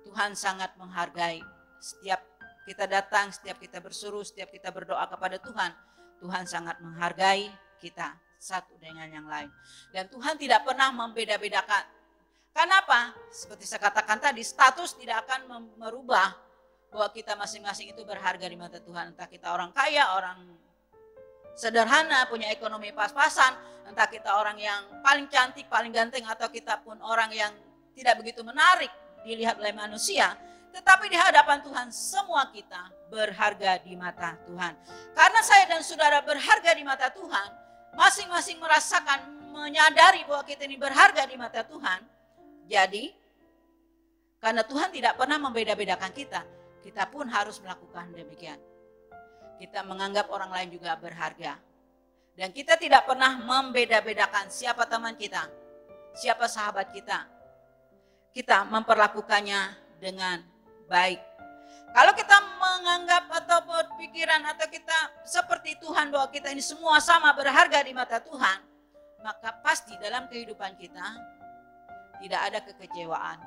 Tuhan sangat menghargai setiap kita datang, setiap kita berseru, setiap kita berdoa kepada Tuhan. Tuhan sangat menghargai kita satu dengan yang lain. Dan Tuhan tidak pernah membeda-bedakan. Kenapa? Seperti saya katakan tadi, status tidak akan merubah bahwa kita masing-masing itu berharga di mata Tuhan. Entah kita orang kaya, orang sederhana, punya ekonomi pas-pasan, entah kita orang yang paling cantik, paling ganteng, atau kita pun orang yang tidak begitu menarik dilihat oleh manusia, tetapi di hadapan Tuhan semua kita berharga di mata Tuhan. Karena saya dan saudara berharga di mata Tuhan, masing-masing merasakan, menyadari bahwa kita ini berharga di mata Tuhan. Jadi karena Tuhan tidak pernah membeda-bedakan kita, kita pun harus melakukan demikian. Kita menganggap orang lain juga berharga. Dan kita tidak pernah membeda-bedakan siapa teman kita, siapa sahabat kita. Kita memperlakukannya dengan baik. Kalau kita menganggap atau berpikiran atau kita seperti Tuhan bahwa kita ini semua sama berharga di mata Tuhan, maka pasti dalam kehidupan kita tidak ada kekecewaan.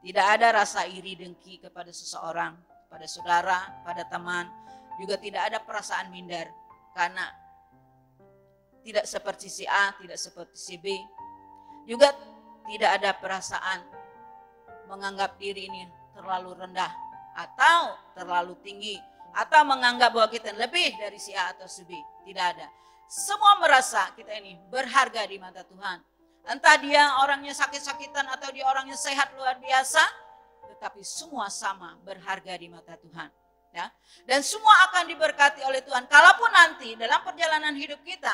Tidak ada rasa iri dengki kepada seseorang, pada saudara, pada teman. Juga tidak ada perasaan minder karena tidak seperti si A, tidak seperti si B. Juga tidak ada perasaan menganggap diri ini terlalu rendah atau terlalu tinggi, atau menganggap bahwa kita lebih dari si A atau si B. Tidak ada. Semua merasa kita ini berharga di mata Tuhan. Entah dia orangnya sakit-sakitan atau dia orangnya sehat luar biasa, tetapi semua sama berharga di mata Tuhan. Ya, dan semua akan diberkati oleh Tuhan. Kalaupun nanti dalam perjalanan hidup kita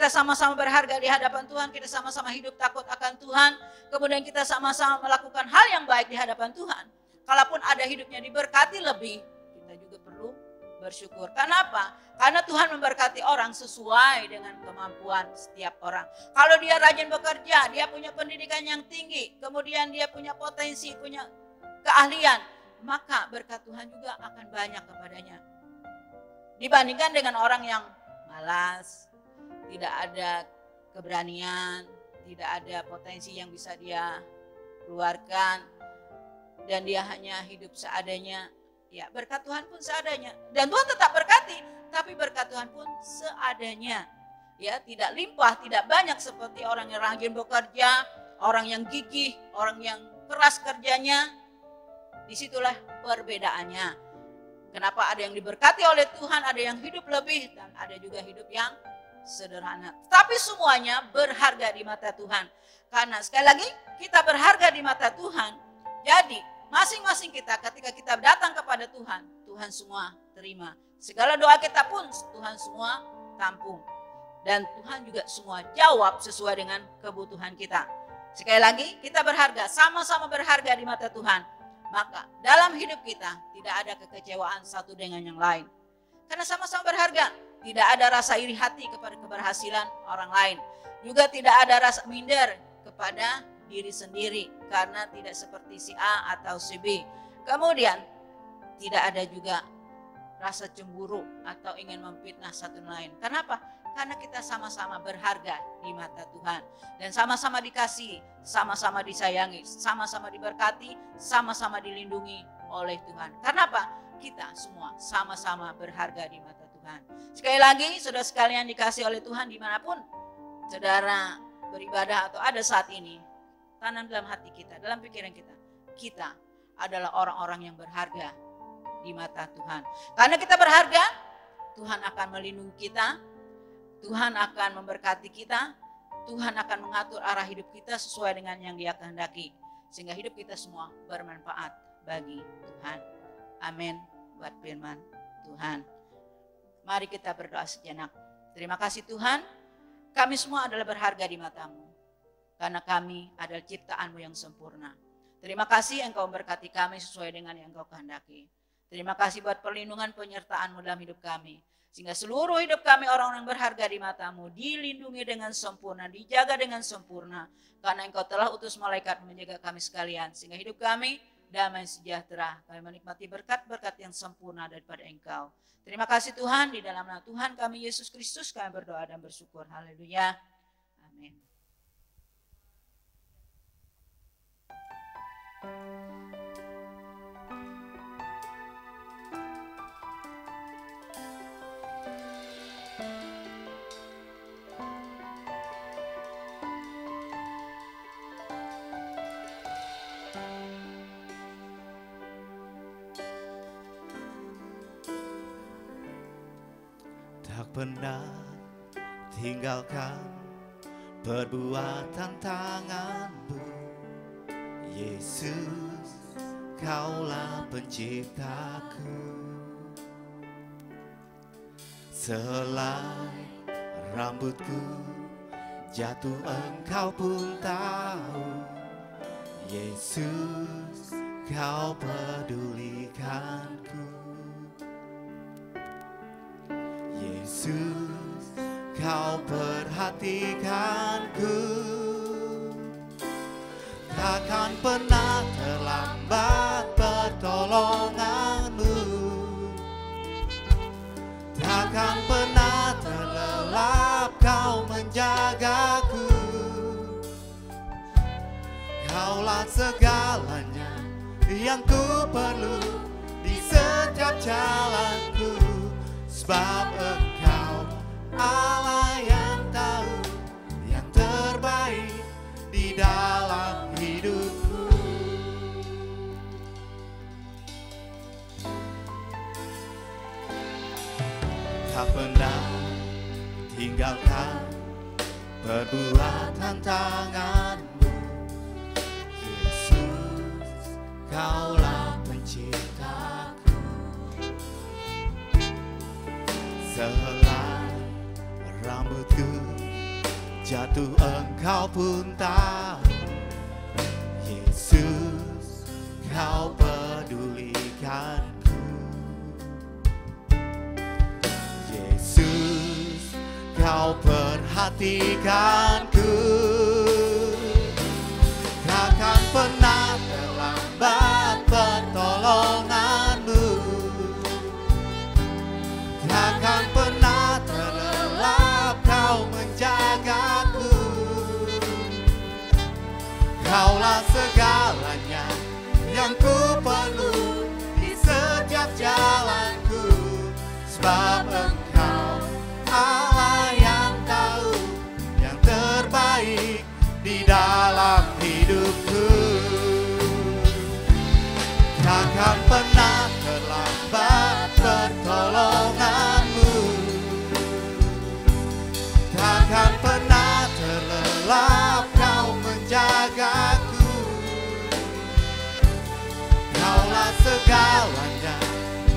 sama-sama berharga di hadapan Tuhan, kita sama-sama hidup takut akan Tuhan, kemudian kita sama-sama melakukan hal yang baik di hadapan Tuhan. Kalaupun ada hidupnya diberkati lebih, kita juga perlu bersyukur. Kenapa? Karena Tuhan memberkati orang sesuai dengan kemampuan setiap orang. Kalau dia rajin bekerja, dia punya pendidikan yang tinggi, kemudian dia punya potensi, punya keahlian, maka berkat Tuhan juga akan banyak kepadanya. Dibandingkan dengan orang yang malas, tidak ada keberanian, tidak ada potensi yang bisa dia keluarkan, dan dia hanya hidup seadanya, ya berkat Tuhan pun seadanya. Dan Tuhan tetap berkati, tapi berkat Tuhan pun seadanya. Ya, tidak limpah, tidak banyak seperti orang yang rajin bekerja, orang yang gigih, orang yang keras kerjanya. Disitulah perbedaannya. Kenapa ada yang diberkati oleh Tuhan, ada yang hidup lebih, dan ada juga hidup yang sederhana. Tapi semuanya berharga di mata Tuhan. Karena sekali lagi kita berharga di mata Tuhan. Jadi masing-masing kita ketika kita datang kepada Tuhan, Tuhan semua terima. Segala doa kita pun Tuhan semua tampung. Dan Tuhan juga semua jawab sesuai dengan kebutuhan kita. Sekali lagi kita berharga, sama-sama berharga di mata Tuhan. Maka dalam hidup kita tidak ada kekecewaan satu dengan yang lain. Karena sama-sama berharga. Tidak ada rasa iri hati kepada keberhasilan orang lain. Juga tidak ada rasa minder kepada diri sendiri. Karena tidak seperti si A atau si B. Kemudian tidak ada juga rasa cemburu atau ingin memfitnah satu lain. Kenapa? Karena kita sama-sama berharga di mata Tuhan. Dan sama-sama dikasihi, sama-sama disayangi, sama-sama diberkati, sama-sama dilindungi oleh Tuhan. Karena apa? Kita semua sama-sama berharga di mata Tuhan. Sekali lagi, saudara sekalian dikasih oleh Tuhan dimanapun saudara beribadah atau ada saat ini, tanam dalam hati kita, dalam pikiran kita, kita adalah orang-orang yang berharga di mata Tuhan. Karena kita berharga, Tuhan akan melindungi kita, Tuhan akan memberkati kita, Tuhan akan mengatur arah hidup kita sesuai dengan yang Dia kehendaki. Sehingga hidup kita semua bermanfaat bagi Tuhan. Amin. Buat firman Tuhan. Mari kita berdoa sejenak. Terima kasih Tuhan, kami semua adalah berharga di mata-Mu. Karena kami adalah ciptaan-Mu yang sempurna. Terima kasih Engkau memberkati kami sesuai dengan yang Engkau kehendaki. Terima kasih buat perlindungan penyertaan-Mu dalam hidup kami. Sehingga seluruh hidup kami orang-orang berharga di mata-Mu dilindungi dengan sempurna, dijaga dengan sempurna. Karena Engkau telah utus malaikat menjaga kami sekalian. Sehingga hidup kami damai sejahtera. Kami menikmati berkat-berkat yang sempurna daripada Engkau. Terima kasih Tuhan, di dalam nama Tuhan kami Yesus Kristus kami berdoa dan bersyukur. Haleluya. Amin. Tak pernah tinggalkan perbuatan tangan-Mu, Yesus, Kaulah penciptaku. Selai rambutku jatuh Engkau pun tahu, Yesus, Kau pedulikanku. Yesus, Kau perhatikanku. Takkan pernah terlambat pertolongan-Mu, takkan pernah terlelap Kau menjagaku. Kaulah segalanya yang ku perlu di setiap jalanku. Sebab Engkau Allah yang tahu yang terbaik di dalam hidupku. Tak pernah tinggalkan perbuatan tangan-Mu, Yesus, Kaulah penciptaku. Selai rambutku jatuh Engkau pun tahu, Yesus, Kau pedulikanku. Yesus, Kau perhatikanku. Takkan pernah terlambat pertolongan-Mu, takkan pernah terlelap Kau menjagaku.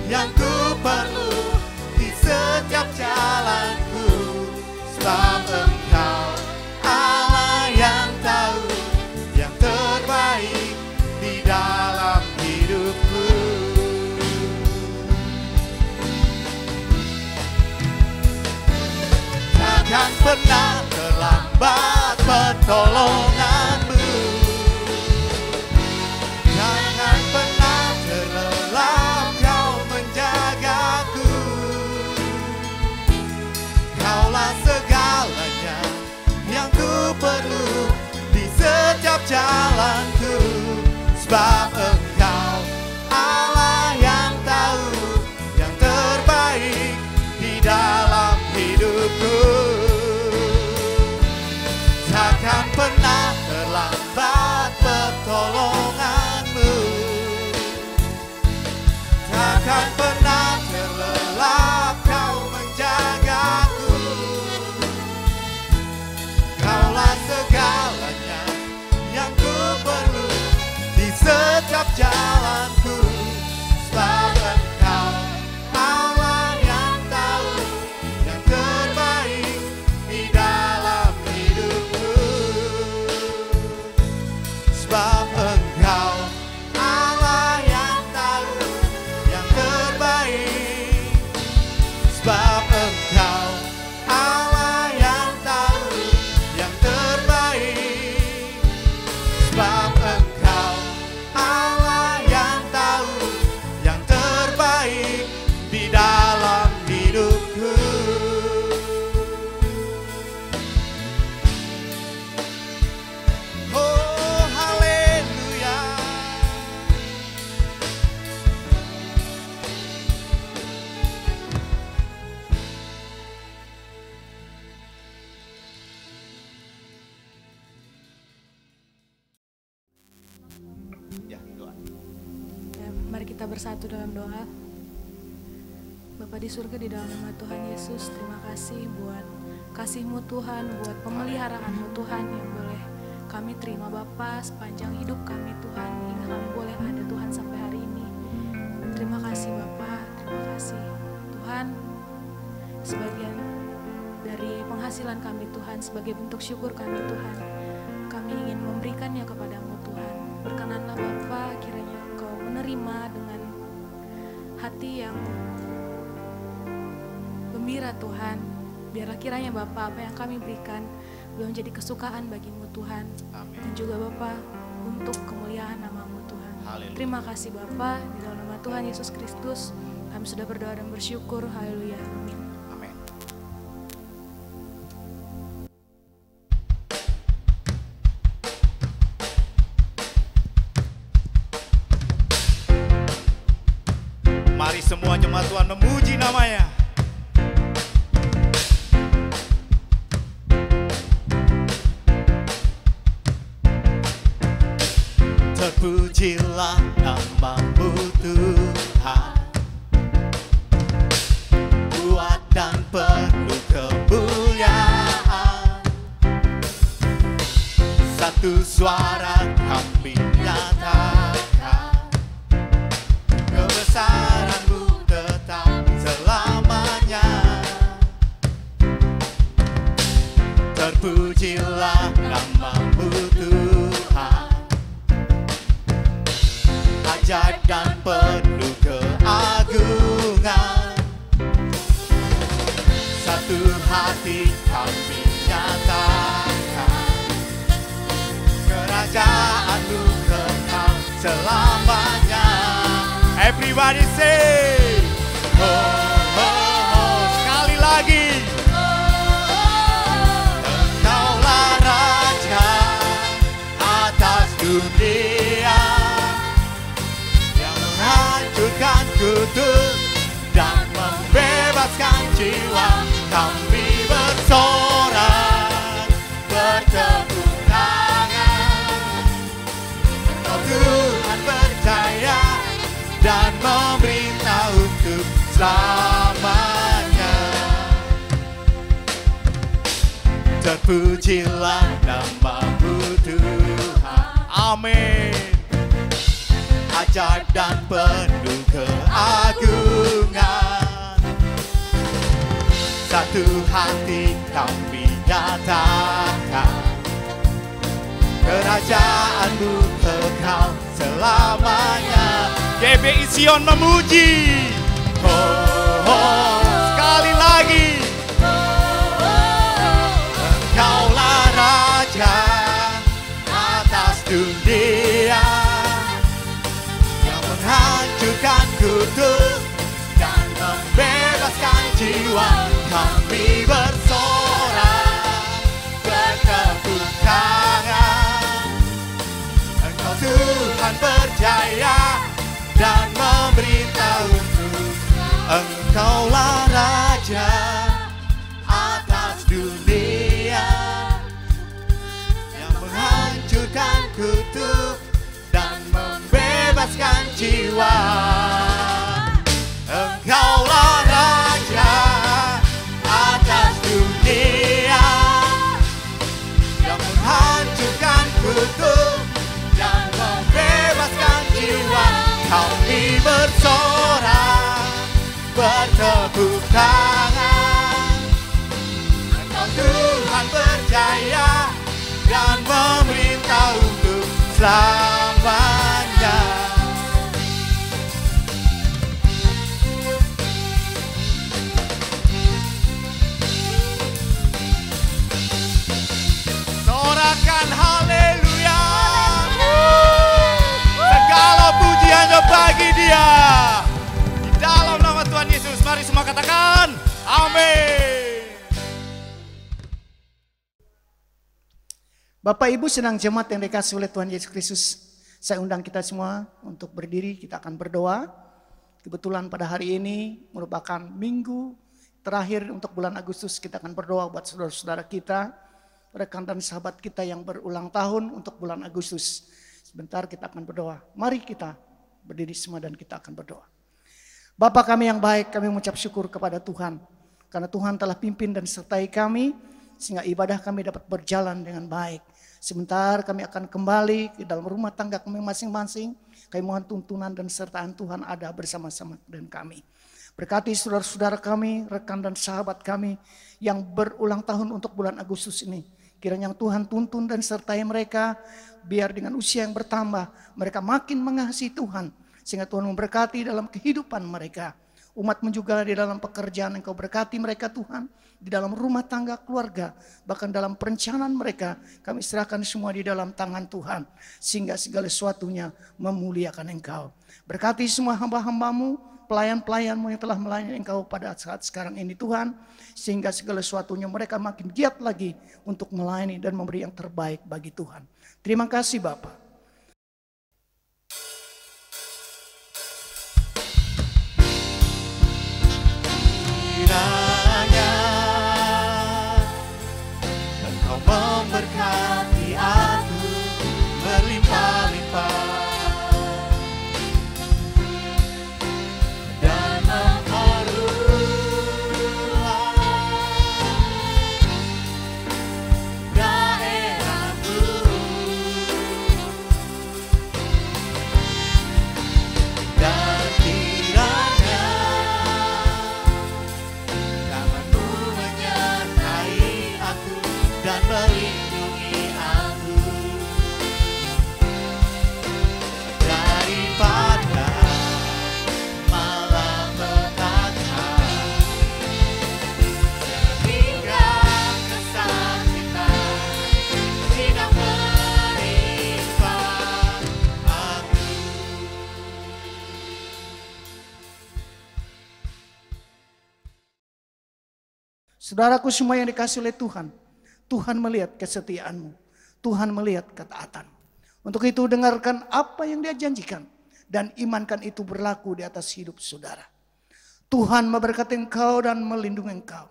yang ku perlu di setiap jalanku. Sebab Engkau Allah yang tahu yang terbaik di dalam hidupku. Takkan pernah terlambat pertolonganmu, jangan pernah terlelap Kau menjagaku. Kaulah segalanya yang ku perlu di setiap jalanku. Sebab Engkau Allah yang tahu yang terbaik di dalam hidupku. Takkan pernah terlambat pertolonganmu, takkan pernah terlelap Kau menjagaku. Kaulah segalanya yang ku perlu di setiap jalanku. Sebab Engkau Allah yang tahu yang terbaik di dalam hidupku. Sebab Engkau Allah yang tahu yang terbaik. Sebab Engkau Allah yang tahu yang terbaik. Sebab Engkau Allah yang tahu yang terbaik di dalam hidupku. Oh haleluya. Ya, doa. Ya, mari kita bersatu dalam doa. Bapa di surga, di dalam nama Tuhan Yesus, terima kasih buat kasih-Mu Tuhan, buat pemeliharaan-Mu Tuhan yang boleh kami terima Bapa sepanjang hidup kami Tuhan, hingga kami boleh ada Tuhan sampai hari ini. Terima kasih Bapa, terima kasih Tuhan. Sebagian dari penghasilan kami Tuhan, sebagai bentuk syukur kami Tuhan, kami ingin memberikannya kepadamu Tuhan. Berkenanlah Bapa, kiranya Engkau menerima dengan hati yang gembira Tuhan. Biarlah kiranya Bapa, apa yang kami berikan boleh menjadi kesukaan bagimu Tuhan. Amin. Dan juga Bapa, untuk kemuliaan nama-Mu Tuhan. Haleluya. Terima kasih Bapa, di dalam nama Tuhan Yesus Kristus kami sudah berdoa dan bersyukur. Haleluya. Amin. Amin. Mari semua jemaat Tuhan memuji namanya. Terpujilah nama-Mu Tuhan, kuat dan penuh kemuliaan. Satu suara kami nyatakan, kebesaran-Mu tetap selamanya. Terpujilah nama-Mu Tuhan, ajaib dan penuh keagungan. Satu hati kami nyatakan, kerajaan-Mu kekal selamanya. Everybody say, oh, oh, oh. Sekali lagi. Engkaulah Raja atas dunia, menghancurkan kutub dan membebaskan jiwa. Kami bersorak, bertepuk tangan. Engkau Tuhan berjaya dan memerintah untuk selamanya. Terpujilah nama-Mu Tuhan. Amin. ajaib dan penuh keagungan. Satu hati kami nyatakan, kerajaan-Mu kekal selamanya. GBI Sion memuji. Oh, oh, sekali lagi. Engkaulah Raja atas dunia, yang menghancurkan kutub dan membebaskan jiwa. Kami bersorak, bertepuk tangan. Engkau Tuhan berjaya dan memberitahu terus, Engkaulah Raja atas dunia, yang menghancurkan kutub dan membebaskan jiwa. Engkaulah Raja atas dunia, yang menghancurkan kutub dan membebaskan jiwa. Kami bersorak, bertepuk tangan. Engkau Tuhan berjaya dan memerintah untuk selamanya. Sorakan haleluya. Segala puji hanya bagi Dia. Di dalam nama Tuhan Yesus, mari semua katakan amin. Bapak Ibu senang jemaat yang dikasihi oleh Tuhan Yesus Kristus, saya undang kita semua untuk berdiri, kita akan berdoa. Kebetulan pada hari ini merupakan minggu terakhir untuk bulan Agustus, kita akan berdoa buat saudara-saudara kita, rekan dan sahabat kita yang berulang tahun untuk bulan Agustus. Sebentar kita akan berdoa. Mari kita berdiri semua dan kita akan berdoa. Bapa kami yang baik, kami mengucap syukur kepada Tuhan, karena Tuhan telah pimpin dan sertai kami, sehingga ibadah kami dapat berjalan dengan baik. Sebentar kami akan kembali ke dalam rumah tangga kami masing-masing. Kami mohon tuntunan dan sertaan Tuhan ada bersama-sama dengan kami. Berkati saudara-saudara kami, rekan dan sahabat kami yang berulang tahun untuk bulan Agustus ini. Kiranya Tuhan tuntun dan sertai mereka, biar dengan usia yang bertambah mereka makin mengasihi Tuhan. Sehingga Tuhan memberkati dalam kehidupan mereka. Umat-Mu juga di dalam pekerjaan Engkau berkati mereka Tuhan. Di dalam rumah tangga keluarga, bahkan dalam perencanaan mereka, kami serahkan semua di dalam tangan Tuhan. Sehingga segala sesuatunya memuliakan Engkau. Berkati semua hamba-hamba-Mu, pelayan-pelayan-Mu yang telah melayani Engkau pada saat sekarang ini Tuhan. Sehingga segala sesuatunya mereka makin giat lagi untuk melayani dan memberi yang terbaik bagi Tuhan. Terima kasih Bapa. Kiranya Engkau memberkati aku berlimpah-limpah dan memperluas daerah-Mu, dan kiranya tangan-Mu menyertai aku dan melindungi aku daripada malapetaka, sehingga kesakitan tidak menimpa aku. Saudaraku semua yang dikasihi oleh Tuhan, Tuhan melihat kesetiaan-Mu, Tuhan melihat ketaatan. Untuk itu dengarkan apa yang Dia janjikan dan imankan itu berlaku di atas hidup saudara. Tuhan memberkati engkau dan melindungi engkau.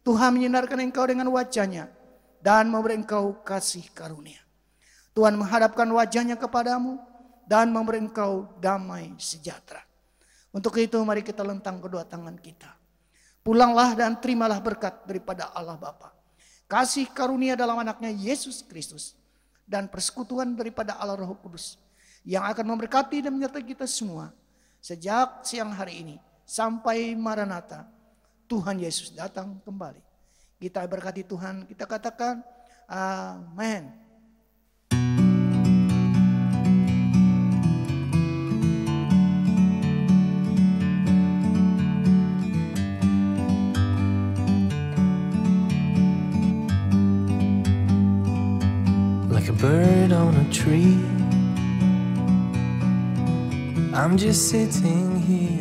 Tuhan menyinarkan engkau dengan wajah-Nya dan memberi engkau kasih karunia. Tuhan menghadapkan wajah-Nya kepadamu dan memberi engkau damai sejahtera. Untuk itu mari kita lentang kedua tangan kita. Pulanglah dan terimalah berkat daripada Allah Bapa, kasih karunia dalam anaknya Yesus Kristus, dan persekutuan daripada Allah Roh Kudus, yang akan memberkati dan menyertai kita semua sejak siang hari ini sampai Maranatha Tuhan Yesus datang kembali. Kita berkati Tuhan, kita katakan amin. Like a bird on a tree, I'm just sitting here